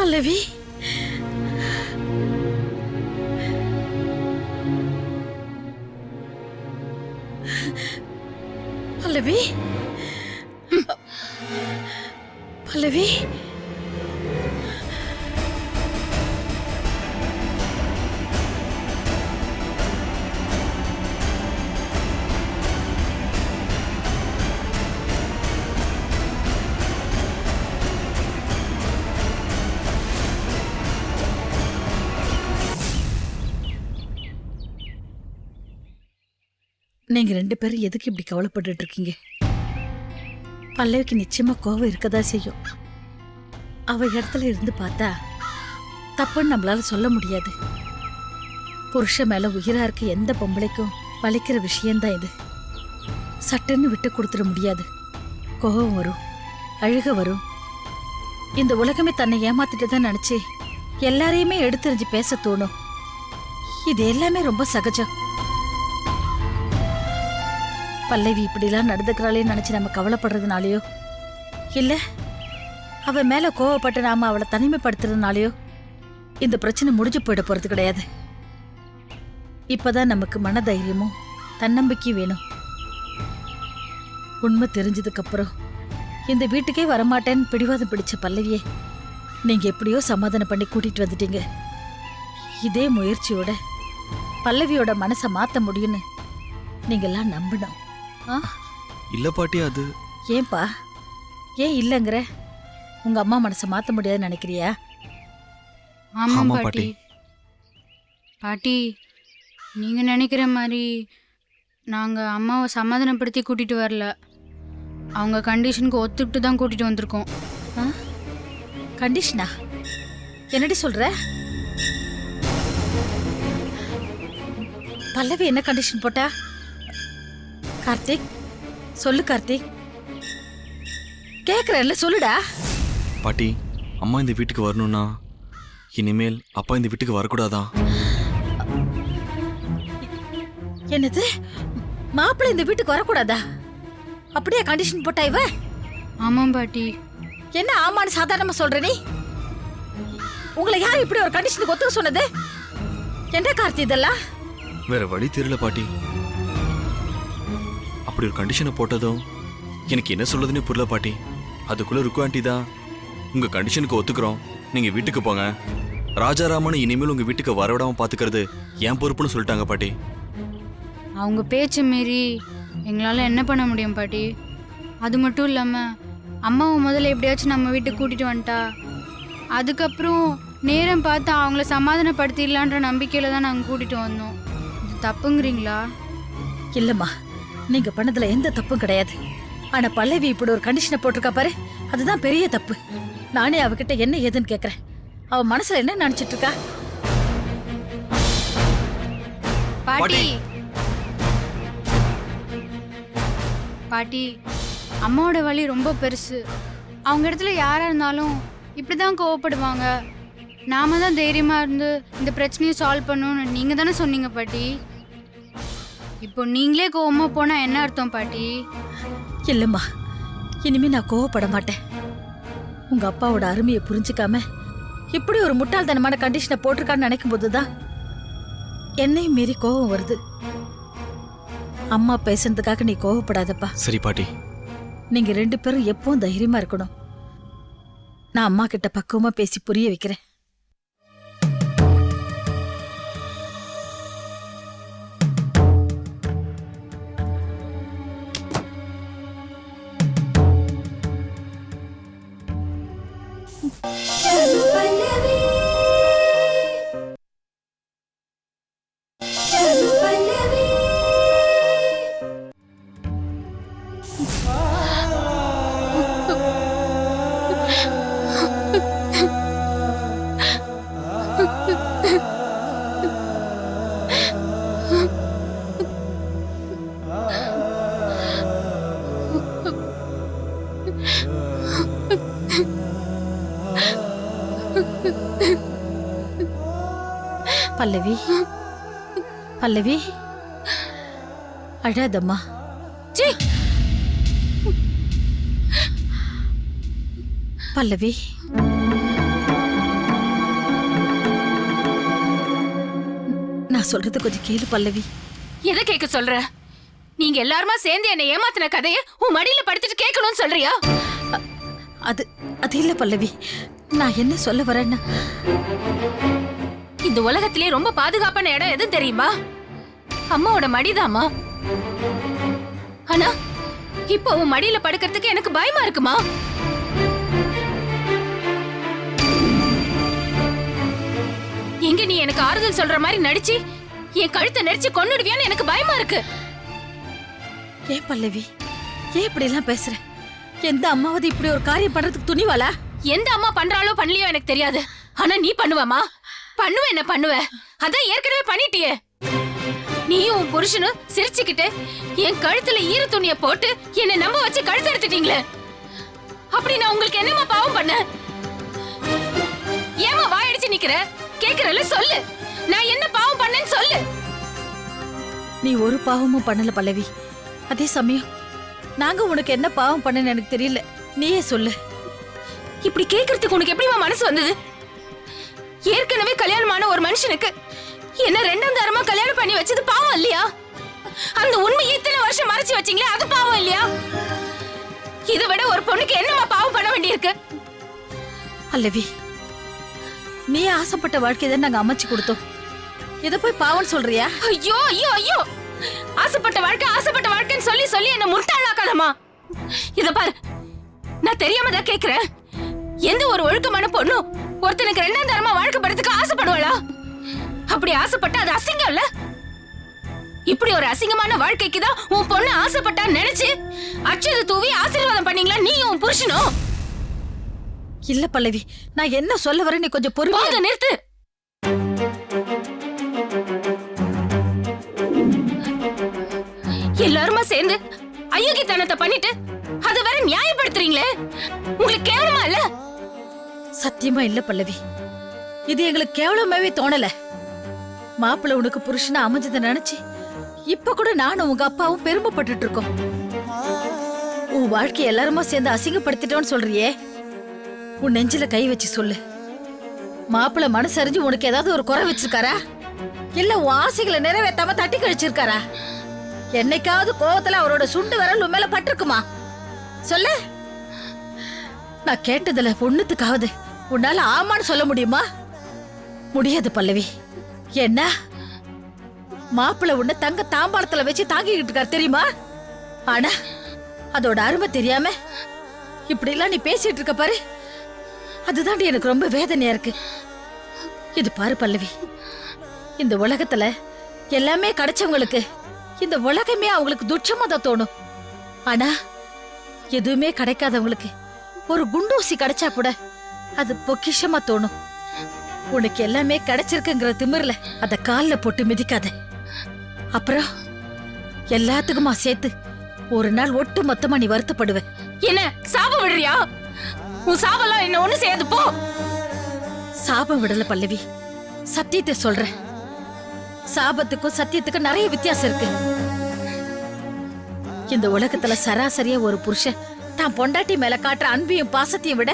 பல்லவி, பல்லவி, பல்லவி, நீங்க ரெண்டு பேரும் எதுக்கு இப்படி கவலைப்பட்டு இருக்கீங்க? பல்லவிக்கு நிச்சயமா கோவம் இருக்கதா செய்யும். அவ இடத்துல இருந்து பார்த்தா தப்புன்னு நம்மளால சொல்ல முடியாது. புருஷன் மேல உயிரா இருக்க எந்த பொம்பளைக்கும் வலிக்கிற விஷயம்தான் இது. சட்டுன்னு விட்டு கொடுத்துட முடியாது. கோபம் வரும், அழுக வரும். இந்த உலகமே தன்னை ஏமாத்திட்டு தான் நினைச்சு எல்லாரையுமே எடுத்தெறிஞ்சு பேச தோணும். இது எல்லாமே ரொம்ப சகஜம். பல்லவி இப்படிலாம் நடந்துக்கிறாளே நினைச்சு நம்ம கவலைப்படுறதுனாலயோ இல்ல அவ மேல கோவப்பட்டு நாம அவளை தனிமைப்படுத்துறதுனாலயோ இந்த பிரச்சனை முடிஞ்சு போயிட போறது கிடையாது. இப்பதான் நமக்கு மனதைரியமும் தன்னம்பிக்கையும் வேணும். உண்மை தெரிஞ்சதுக்கு அப்புறம் இந்த வீட்டுக்கே வரமாட்டேன்னு பிடிவாதம் பிடிச்ச பல்லவியே நீங்க எப்படியோ சமாதானம் பண்ணி கூட்டிட்டு வந்துட்டீங்க. இதே முயற்சியோட பல்லவியோட மனசை மாத்த முடியும்னு நீங்க எல்லாம் நம்பணும். இல்ல பாட்டி, அது ஏன்பா? ஏன் இல்லங்கிற? உங்க அம்மா மனசை மாத்த முடியாதுன்னு நினைக்கிறியா? ஆமா பாட்டி. பாட்டி, நீங்க நினைக்கிற மாதிரி நாங்க அம்மாவை சமாதானப்படுத்தி கூட்டிட்டு வரல. அவங்க கண்டிஷனுக்கு ஒத்துக்கிட்டு தான் கூட்டிட்டு வந்திருக்கோம். கண்டிஷனா? என்னடி சொல்ற? பல்லவி என்ன கண்டிஷன் போட்டா? கார்த்திக், சொல்லு கார்த்திக். கேக்குறேன்ல, சொல்லுடா. பாட்டி, அம்மா இந்த வீட்டுக்கு வரணும்னா இனிமேல் அப்பா இந்த வீட்டுக்கு வரக்கூடாதா? என்னது? மாப்பிள்ளை இந்த வீட்டுக்கு வரக்கூடாதா? அப்படியே கண்டிஷன் போட்டா இவ? ஆமாம் பாட்டி. என்ன ஆமான்னு சாதாரணமா சொல்ற நீ? உங்களை யார் இப்படி ஒரு கண்டிஷனுக்கு ஒத்துக்க சொன்னது? என்ன கார்த்தி இதெல்லாம்? வேற வழி தெரியல பாட்டி. அப்படி ஒரு கண்டிஷனை போட்டதும் எனக்கு என்ன சொல்றதுன்னே புரியல பாட்டி. அதுக்குள்ள ருக்கு ஆண்டி தான் உங்க கண்டிஷனுக்கு ஒத்துக்கிறோம், நீங்க வீட்டுக்கு போங்க, ராஜாராமன் இனிமேல் உங்க வீட்டுக்கு வரவிடாம பாத்துக்கிறது என் பொறுப்புன்னு சொல்லிட்டாங்க பாட்டி. அவங்க பேச்சு மீறி எங்களால் என்ன பண்ண முடியும் பாட்டி? அது மட்டும் இல்லாமல் அம்மாவை முதல்ல எப்படியாச்சும் நம்ம வீட்டுக்கு கூட்டிகிட்டு வந்துட்டா அதுக்கப்புறம் நேரம் பார்த்து அவங்கள சமாதானப்படுத்திடலான்ற நம்பிக்கையில் தான் நாங்கள் கூட்டிகிட்டு வந்தோம். இது தப்புங்கிறீங்களா? இல்லம்மா, நீங்க பண்ணதுல எந்த தப்பும் கிடையாது. ஆனா பல்லவி இப்படி ஒரு கண்டிஷனை போட்டிருக்கா பாரு, அதுதான் பெரிய தப்பு. நானே அவகிட்ட என்ன ஏதுன்னு கேக்குறேன். அவ மனசுல என்ன நினைச்சிட்டு இருக்கா? பாட்டி, பாட்டி, அம்மாவோட வலி ரொம்ப பெருசு. அவங்க இடத்துல யாரா இருந்தாலும் இப்படிதான் கோவப்படுவாங்க. நாம தான் தைரியமா இருந்து இந்த பிரச்சனையை சால்வ் பண்ணணும்னு நீங்க தானே சொன்னீங்க பாட்டி. இப்போ நீங்களே கோவமா போனா என்ன அர்த்தம் பாட்டி? இல்லம்மா, இனிமே நான் கோவப்பட மாட்டேன். உங்க அப்பாவோட அருமையை புரிஞ்சுக்காம இப்படி ஒரு முட்டாள்தனமான கண்டிஷனை போட்டிருக்கான்னு நினைக்கும் போதுதான் என்னையும் மீறி கோவம் வருது. அம்மா பேசுறதுக்காக நீ கோவப்படாதப்பா. சரி பாட்டி. நீங்க ரெண்டு பேரும் எப்பவும் தைரியமா இருக்கணும். நான் அம்மா கிட்ட பக்குவமா பேசி புரிய வைக்கிறேன். பல்லவி, பல்லவி, அழாதம்மா. பல்லவி, நான் சொல்றது கொஞ்சம் கேளு பல்லவி. எதை கேட்க சொல்ற? நீங்க எல்லாருமா சேர்ந்து என்ன ஏமாத்தின கதைய உன் மடியில படுத்துட்டு கேட்கணும்னு சொல்றியா? அது அது இல்ல பல்லவி. நான் என்ன சொல்ல வரேன்னா, இந்த உலகத்திலே ரொம்ப பாதுகாப்பான இடம் எதுவும் தெரியுமா? அம்மாவோட மடிதாம்மா. ஆனா இப்போ உன் மடியில படுக்கிறதுக்கு எனக்கு பயமா இருக்குமா? எங்க நீ எனக்கு ஆறுதல் சொல்ற மாதிரி நடிச்சு என் கழுத்தை நெரிச்சு கொன்னுடுவியான்னு எனக்கு பயமா இருக்கு. ஏன் பல்லவி, ஏன் இப்படி எல்லாம் பேசுற? எந்த அம்மாவது இப்படி ஒரு காரியம் பண்றதுக்கு துணிவாளா? எந்த அம்மா பண்றாளோ பண்ணலையோ எனக்கு தெரியாது. ஆனா நீ பண்ணுவமா? பண்ணுவ என்ன பண்ணுவ? அதான் ஏற்கனவே பண்ணிட்டியே. நீயும் உன் புருஷனும் சிரிச்சுக்கிட்டு என் கழுத்துல ஈர துணிய போட்டு என்னை நம்ப வச்சு கழுத்து எடுத்துட்டீங்களே. அப்படி நான் உங்களுக்கு என்னமா பாவம் பண்ண? ஏமா வாயடிச்சு நிக்கிற? கேக்குறல சொல்லு. நான் என்ன பாவம் பண்ணேன்னு சொல்லு. நீ ஒரு பாவமும் பண்ணல பல்லவி. அதே சமயம் நாங்க உனக்கு என்ன பாவம் பண்ணன்னு எனக்கு தெரியல. நீயே சொல்லு. இப்படி கேக்குறதுக்கு உனக்கு எப்படிமா மனசு வந்தது? ஏற்கனவே கல்யாணமான ஒரு மனுஷனுக்கு என்ன ரெண்டாம் தரமா கல்யாணம் பண்ணி வச்சது பாவம் இல்லையா? அந்த உண்மையை இத்தனை வருஷம் மறைச்சு வச்சீங்களே, அது பாவம் இல்லையா? இதை விட ஒரு பொண்ணுக்கு என்னமா பாவம் பண்ண வேண்டியிருக்கு? பல்லவி, நீ ஆசைப்பட்ட வாழ்க்கையை தான் நாங்க அமைச்சு கொடுத்தோம். இதை போய் பாவம் சொல்றியா? ஐயோ ஐயோ ஐயோ! ஆசைப்பட்ட வாழ்க்கைன்னு சொல்லி சொல்லி என்ன முட்டாளாக்காதம்மா. இத பாரு, நான் தெரியாம தான் கேக்குறேன். எந்த ஒரு ஒழுக்கமான பொண்ணும் ஒருத்தனுக்கு ரெண்டாம் தரமா வாழ்க்கைப்படுறதுக்கு ஆசைப்படுவாளா? அப்படி ஆசைப்பட்டா அது அசிங்கம் இல்ல? இப்படி ஒரு அசிங்கமான வாழ்க்கைக்கு தான் உன் பொண்ணு ஆசைப்பட்டா நினைச்சு அச்சது தூவி ஆசீர்வாதம் பண்ணீங்களா நீ உன் புருஷனும்? இல்ல பல்லவி, நான் என்ன சொல்ல வரேன், நீ கொஞ்சம் பொறுமையா நிறுத்து. எல்லாருமா சேர்ந்து அயோக்கியத்தனத்தை பண்ணிட்டு அது வேற நியாயப்படுத்துறீங்களே, உங்களுக்கு கேவலமா இல்ல? சத்தியமா இல்ல பல்லவி, இது எங்களுக்கு கேவலமாவே தோணல. மாப்பிள்ள உனக்கு புருஷனா அமைஞ்சதை நினைச்சு இப்ப கூட நானும் உங்க அப்பாவும் பெருமைப்பட்டுட்டு இருக்கோம். உன் வாழ்க்கைய எல்லாருமா சேர்ந்து அசிங்கப்படுத்திட்டோன்னு சொல்றியே, உன் நெஞ்சில கை வச்சு சொல்லு. மாப்பிள்ள மனசறிஞ்சு உனக்கு ஏதாவது ஒரு குறை வச்சிருக்காரா? இல்ல உன் ஆசைகளை நிறைவேற்றாம தட்டி கழிச்சிருக்காரா? என்னைக்காவது கோவத்துல அவரோட சுண்டு விரல் உன் மேல பட்டிருக்குமா? சொல்லு. நான் கேட்டதுல பொண்ணுத்துக்காவது உன்னால ஆமான்னு சொல்ல முடியுமா? முடியாது பல்லவி. என்ன மாப்பிள்ள உன்னை தங்க தாம்பாளத்துல வச்சு தாங்கிக்கிட்டு இருக்காரு தெரியுமா? ஆனா அதோட அருமை தெரியாம இப்படி எல்லாம் நீ பேசிட்டு இருக்க பாரு, அதுதான் எனக்கு ரொம்ப வேதனையா இருக்கு. இது பாரு பல்லவி, இந்த உலகத்துல எல்லாமே கிடைச்சவங்களுக்கு இந்த உலகமே அவங்களுக்கு துச்சமா தான் தோணும். ஆனா எதுவுமே கிடைக்காதவங்களுக்கு ஒரு குண்டூசி கிடைச்சா கூட அது பொக்கிஷமா தோணும். உனக்கு எல்லாமே கிடைச்சிருக்குங்கிற திமிர்ல அத கால்ல போட்டு மிதிக்காத. அப்புறம் எல்லாத்துக்குமா சேர்த்து ஒரு நாள் ஒட்டு மொத்தமா நீ வருத்தப்படுவ. என்ன சாபம் விடுறியா? உன் சாபெல்லாம் என்ன ஒண்ணு செய்யாது போ. சாபம் விடல பல்லவி, சத்தியத்தை சொல்ற. சாபத்துக்கும் சத்தியத்துக்கும் நிறைய வித்தியாசம் இருக்கு. இந்த உலகத்துல சராசரியா ஒரு புருஷன் தான் பொண்டாட்டி மேல காட்டுற அன்பையும் பாசத்தையும் விட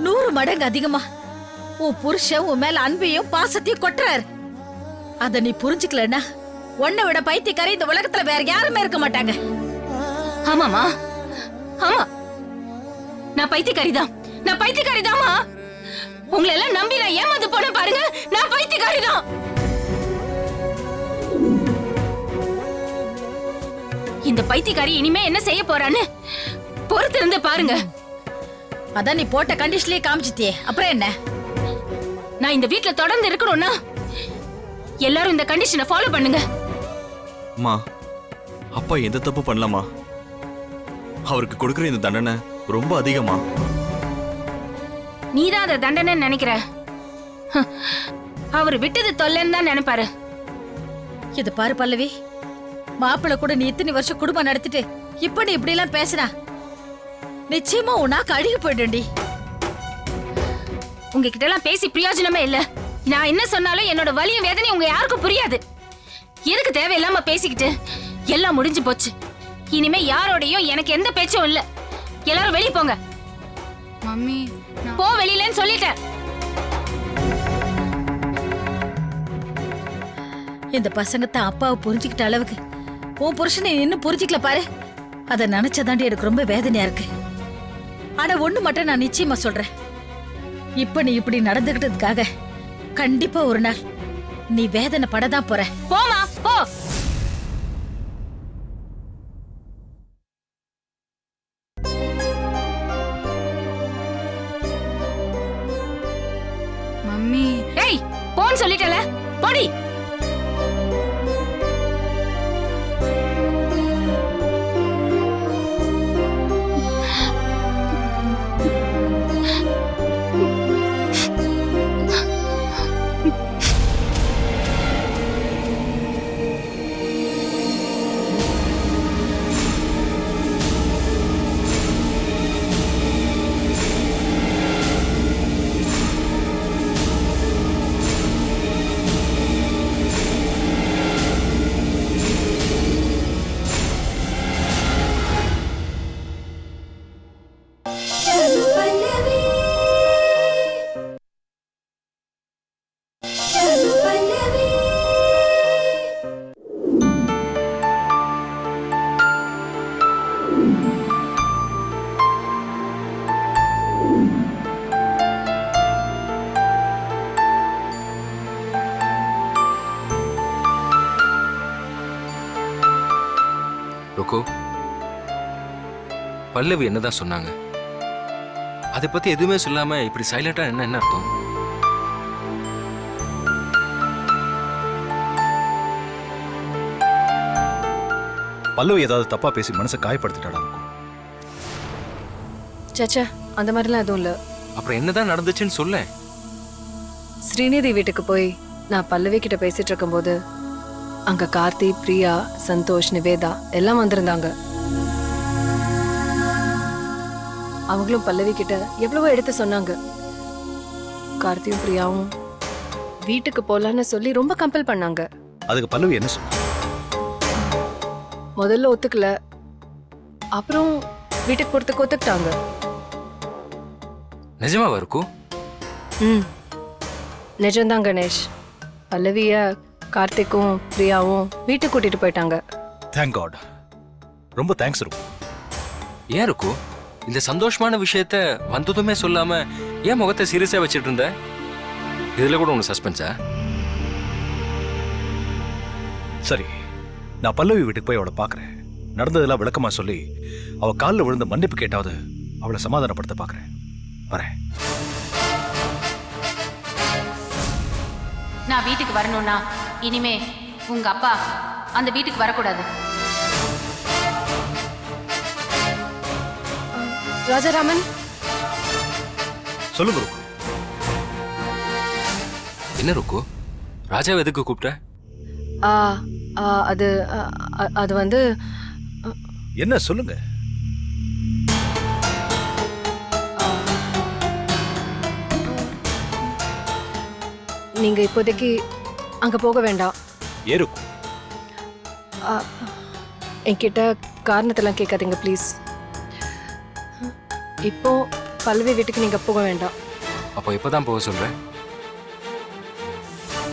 100 மடங்கு அதிகமா உன் புருஷன் உன் மேல அன்பையும் பாசத்தையும் கொட்டுறாரு. அத நீ புரிஞ்சுக்கலன்னா உன்னை விட பைத்தியக்காரி இந்த உலகத்துல வேற யாருமே இருக்க மாட்டாங்க. ஆமாமா, ஆமா, நான் பைத்தியக்காரிதான். நான் பைத்தியக்காரிதாமா. உங்களை எல்லாம் நம்பி நான் ஏமாந்து போன பாருங்க. நான் பைத்தியக்காரிதான். இந்த பைத்தியக்காரி இனிமே என்ன செய்ய போறான்னு பொறுத்து இருந்து பாருங்க. அதான் நீ போட்ட கண்டிஷன்லயே காமிச்சிட்டியே, அப்புறம் என்ன? நான் இந்த வீட்ல தொடர்ந்து இருக்கணும்னா எல்லாரும் இந்த கண்டிஷனை ஃபாலோ பண்ணுங்க. அம்மா, அப்பா எந்த தப்பு பண்ணலாமா? அவருக்கு கொடுக்கிற இந்த தண்டனை ரொம்ப அதிகமா. நீதான் அதை தண்டனை நினைக்கிற. அவர் விட்டது தொல்லைன்னு தான் நினைப்பாரு. இது பாரு பல்லவி, மாப்பிள்ள கூட நீ இத்தனை வருஷம் குடும்பம் நடத்திட்டு இப்ப நீ இப்படி எல்லாம் பேசுனா நிச்சயமா உன்னாக்கு அழுகி போயிடுண்டி. உங்ககிட்ட எல்லாம் பேசி பிரயோஜனமே இல்ல. நான் என்ன சொன்னாலும் என்னோட வலியும் வேதனையும் உங்க யாருக்கும் புரியாது. எதுக்கு தேவையில்லாம பேசிக்கிட்டு? எல்லாம் முடிஞ்சு போச்சு. இனிமே யாரோடையும் எனக்கு எந்த பேச்சும் இல்ல. எல்லாரும் வெளியே போங்க. மம்மி போ வெளியிலன்னு சொல்லிட்டேன். இந்த பசங்க தான் அப்பாவை புரிஞ்சுக்கிட்ட அளவுக்கு உன் புருஷனை இன்னும் புரிஞ்சுக்கல பாரு. அதை நினைச்சதாண்டி எனக்கு ரொம்ப வேதனையா இருக்கு. ஆனா ஒண்ணு மட்டும் நான் நிச்சயமா சொல்றேன், இப்ப நீ இப்படி நடந்துகிட்டதுக்காக கண்டிப்பா ஒரு நாள் நீ வேதனை படதான் போற. போமா போ. மம்மி டேய் போன்னு சொல்லிட்டல, போடி. ருக்கு, பல்லவி என்னதான் சொன்னாங்க? அதை பத்தி எதுவுமே சொல்லாம இப்படி சைலண்டா என்ன அர்த்தம்? பல்லவி ஏதாவது தப்பா பேசி மனசை காயப்படுத்திட்டாடா இருக்கும். சச்சா, அந்த மாதிரிலாம் எதுவும் இல்லை. அப்புறம் என்னதான் நடந்துச்சுன்னு சொல்ல. ஸ்ரீநிதி வீட்டுக்கு போய் நான் பல்லவி கிட்ட பேசிட்டு இருக்கும்போது அங்க கார்த்தி, பிரியா, சந்தோஷ், நிவேதா எல்லாம் வந்திருந்தாங்க. அவங்களும் பல்லவி கிட்ட எவ்வளவோ எடுத்து சொன்னாங்க. கார்த்தியும் பிரியாவும் வீட்டுக்கு போலான்னு சொல்லி ரொம்ப கம்பல் பண்ணாங்க. அதுக்கு பல்லவி என்ன சொன்னா? முதல்ல ஒத்துக்கல, அப்புறம் வீட்டுக்கு போறதுக்கு ஒத்துக்கிட்டாங்க. நிஜமாவா இருக்கும்? ம், நிஜம்தான் கணேஷ். பல்லவிய கார்த்திக்கும் பிரியாவும் வீட்டுக்கு கூட்டிட்டு போயிட்டாங்க. Thank God. ரொம்ப தேங்க்ஸ் இருக்கும். ஏன் இருக்கும் இந்த சந்தோஷமான விஷயத்த வந்ததுமே சொல்லாம ஏன் முகத்தை சீரியஸா வச்சிட்டு இருந்த? இதுல கூட உனக்கு சஸ்பென்ஸா? சரி, நான் பல்லவி வீட்டுக்கு போய் அவளை பார்க்கறேன். நடந்ததெல்லாம் விளக்கமா சொல்லி அவ காலில் விழுந்து மன்னிப்பு கேட்டாவது அவளை சமாதானப்படுத்த பார்க்கறேன். வரேன். நான் வீட்டுக்கு வரணும்னா இனிமே உங்க அப்பா அந்த வீட்டுக்கு வரக்கூடாது. ராஜாராமன், சொல்லுங்க ருக்கு. என்ன ருக்கு, ராஜாவை எதுக்கு கூப்பிட்ட? ஆ, ஆ, அது அது வந்து என்ன சொல்லுங்க. நீங்க இப்போதைக்கு அங்க போக வேண்டாம். ஏருக்கும். ஆ, என்கிட்ட காரணத்தெல்லாம் கேட்காதீங்க ப்ளீஸ். இப்போ பல்லவி வீட்டுக்கு நீங்க போக வேண்டாம். அப்போ எப்பதான் போக சொல்ற?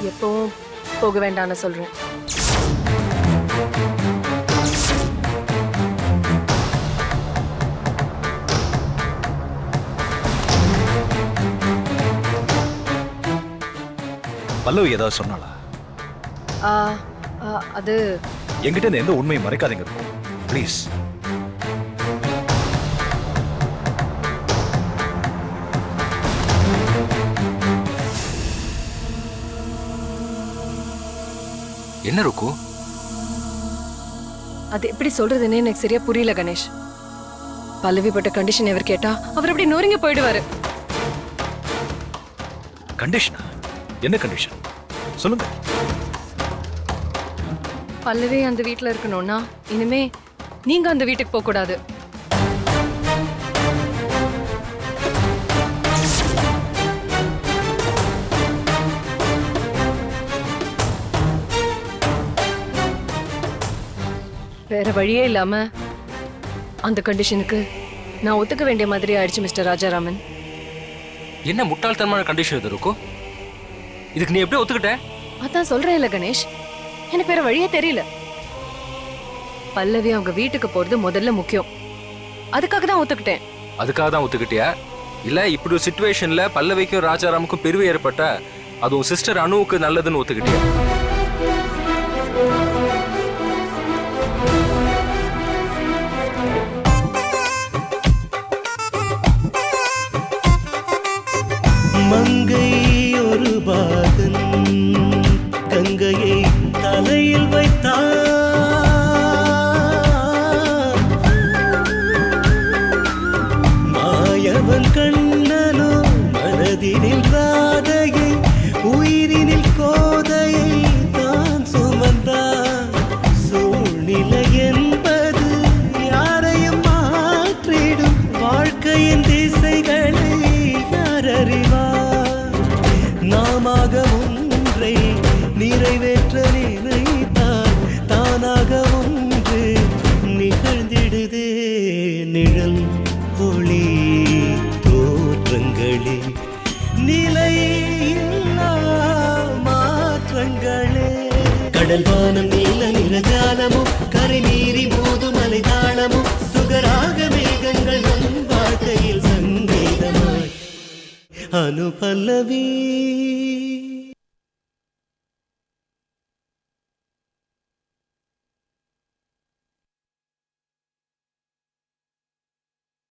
எப்பவும் போக வேண்டாம்னு சொல்றேன். பல்லவி ஏதாவது சொன்னாளா? ஆ, அது என்கிட்ட இருந்து எந்த உண்மையை மறைக்காதீங்க இருக்கும் ப்ளீஸ். என்ன ருக்கு? அது எப்படி சொல்றதுன்னு எனக்கு சரியா புரியல கணேஷ். பல்லவி பட்ட கண்டிஷன் எவர் கேட்டா அவர் அப்படி நொறுங்கி போயிடுவாரு. கண்டிஷனா? என்ன கண்டிஷன் சொல்லுங்க. பல்லவி அந்த வீட்டுல இருக்கணும்னா இனிமே நீங்க அந்த வீட்டுக்கு போக கூடாது. வேற வழியே இல்லாம அந்த கண்டிஷனுக்கு நான் ஒத்துக்க வேண்டிய மாதிரி ஆயிடுச்சு மிஸ்டர் ராஜாராமன். என்ன முட்டாள்தனமான கண்டிஷன் இது ருக்கு? இதுக்கு நீ எப்படி ஒத்துக்கிட்ட? அதான் சொல்றேன் இல்ல கணேஷ், எனக்கு வேற வழியே தெரியல. பல்லவி அவங்க வீட்டுக்கு போறது முதல்ல முக்கியம். அதுக்காக தான் ஒத்துக்கிட்டேன். அதுக்காக தான் ஒத்துக்கிட்டியா? இல்ல இப்படி ஒரு சிச்சுவேஷன்ல பல்லவிக்கும் ராஜாராமுக்கும் பிரிவு ஏற்பட்டா அது உன் சிஸ்டர் அனுவுக்கு நல்லதுன்னு ஒத்துக்கிட்டியா? மங்கை ஒரு பாகன் கங்கையை தலையில் வைத்தான். மாயவன் கண்ணனோ மனதினில் ராதையை உயிரினில் கோதையை தான் சுமந்தான். சூழ்நிலை என்பது யாரையும் மாற்றிடும். வாழ்க்கையின் திசைகளை யார் அறிவார்? நாமாக ஒன்றை நிறைவேற்ற நினைத்தால் தானாக ஒன்று நிகழ்ந்திடுதே. நிழல் ஒளி தோற்றங்களே நிலையில்லா மாற்றங்களே. கடல் வானம் நீல நிறஜாலமும் கரை மீறி மோதும் அலை தாளமும் சுகராக மேகங்கள் நம் வாழ்க்கையில் சங்கீதமாய். அனுபல்லவி